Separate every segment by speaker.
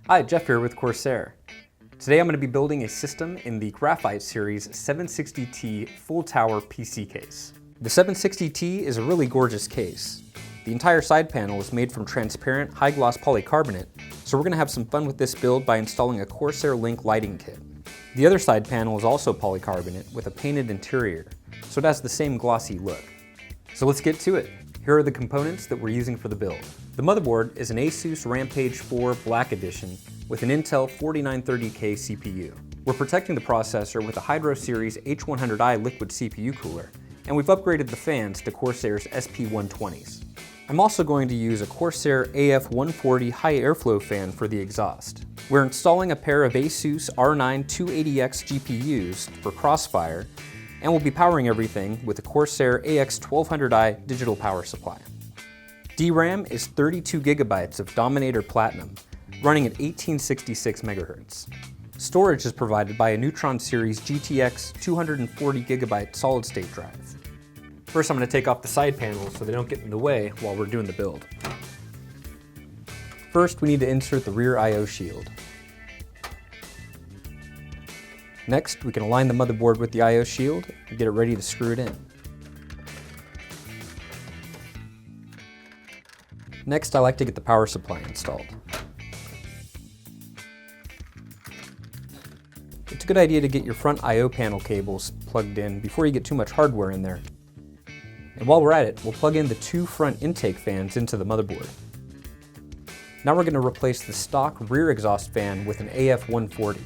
Speaker 1: Hi, Jeff here with Corsair. Today I'm going to be building a system in the Graphite Series 760T full tower PC case. The 760T is a really gorgeous case. The entire side panel is made from transparent, high-gloss polycarbonate, so we're going to have some fun with this build by installing a Corsair Link lighting kit. The other side panel is also polycarbonate with a painted interior, so it has the same glossy look. So let's get to it. Here are the components that we're using for the build. The motherboard is an ASUS Rampage 4 Black Edition with an Intel 4930K CPU. We're protecting the processor with a Hydro Series H100i liquid CPU cooler, and we've upgraded the fans to Corsair's SP120s. I'm also going to use a Corsair AF140 high airflow fan for the exhaust. We're installing a pair of ASUS R9 280X GPUs for Crossfire, and we'll be powering everything with a Corsair AX1200i digital power supply. DRAM is 32 gigabytes of Dominator Platinum, running at 1866 MHz. Storage is provided by a Neutron Series GTX 240 gigabyte solid-state drive. First, I'm going to take off the side panels so they don't get in the way while we're doing the build. First, we need to insert the rear I/O shield. Next, we can align the motherboard with the I/O shield and get it ready to screw it in. Next, I like to get the power supply installed. It's a good idea to get your front I/O panel cables plugged in before you get too much hardware in there. And while we're at it, we'll plug in the two front intake fans into the motherboard. Now we're going to replace the stock rear exhaust fan with an AF140.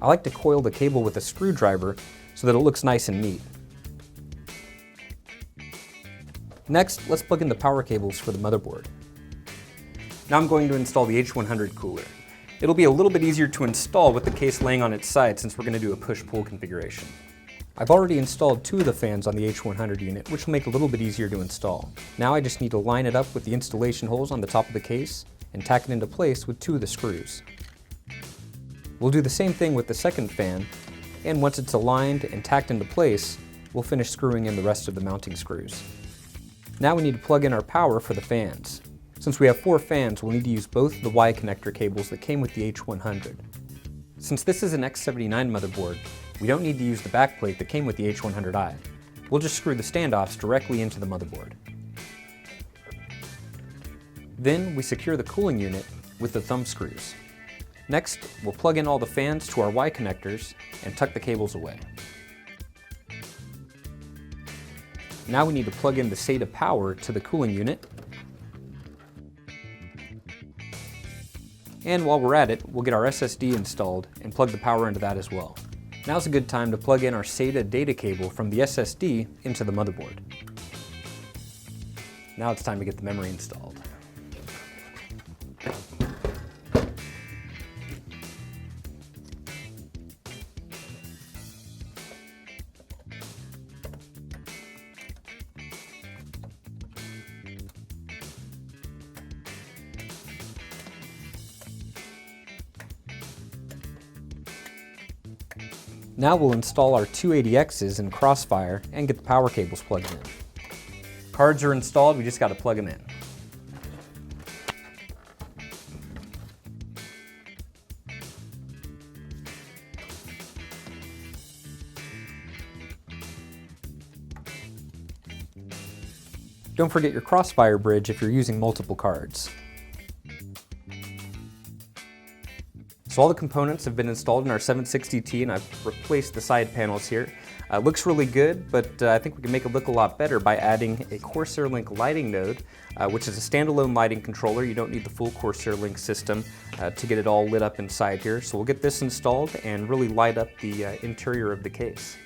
Speaker 1: I like to coil the cable with a screwdriver so that it looks nice and neat. Next, let's plug in the power cables for the motherboard. Now I'm going to install the H100 cooler. It'll be a little bit easier to install with the case laying on its side since we're going to do a push-pull configuration. I've already installed two of the fans on the H100 unit, which will make it a little bit easier to install. Now I just need to line it up with the installation holes on the top of the case and tack it into place with two of the screws. We'll do the same thing with the second fan, and once it's aligned and tacked into place, we'll finish screwing in the rest of the mounting screws. Now we need to plug in our power for the fans. Since we have 4 fans, we'll need to use both of the Y connector cables that came with the H100. Since this is an X79 motherboard, we don't need to use the backplate that came with the H100i. We'll just screw the standoffs directly into the motherboard. Then we secure the cooling unit with the thumb screws. Next, we'll plug in all the fans to our Y connectors and tuck the cables away. Now we need to plug in the SATA power to the cooling unit. And while we're at it, we'll get our SSD installed and plug the power into that as well. Now's a good time to plug in our SATA data cable from the SSD into the motherboard. Now it's time to get the memory installed. Now we'll install our 280Xs in Crossfire and get the power cables plugged in. Cards are installed, we just got to plug them in. Don't forget your Crossfire bridge if you're using multiple cards. So all the components have been installed in our 760T, and I've replaced the side panels here. Looks really good, but I think we can make it look a lot better by adding a Corsair Link lighting node, which is a standalone lighting controller. You don't need the full Corsair Link system to get it all lit up inside here. So we'll get this installed and really light up the interior of the case.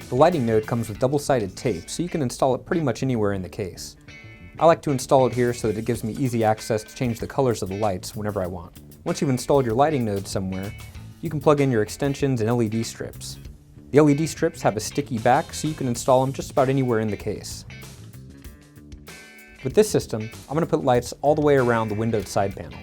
Speaker 1: The lighting node comes with double-sided tape, so you can install it pretty much anywhere in the case. I like to install it here so that it gives me easy access to change the colors of the lights whenever I want. Once you've installed your lighting node somewhere, you can plug in your extensions and LED strips. The LED strips have a sticky back, so you can install them just about anywhere in the case. With this system, I'm going to put lights all the way around the windowed side panel.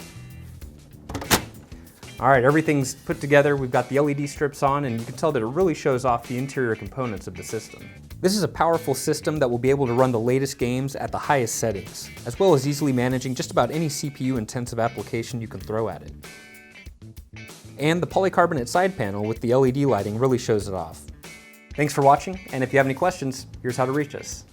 Speaker 1: Alright, everything's put together, we've got the LED strips on, and you can tell that it really shows off the interior components of the system. This is a powerful system that will be able to run the latest games at the highest settings, as well as easily managing just about any CPU-intensive application you can throw at it. And the polycarbonate side panel with the LED lighting really shows it off. Thanks for watching, and if you have any questions, here's how to reach us.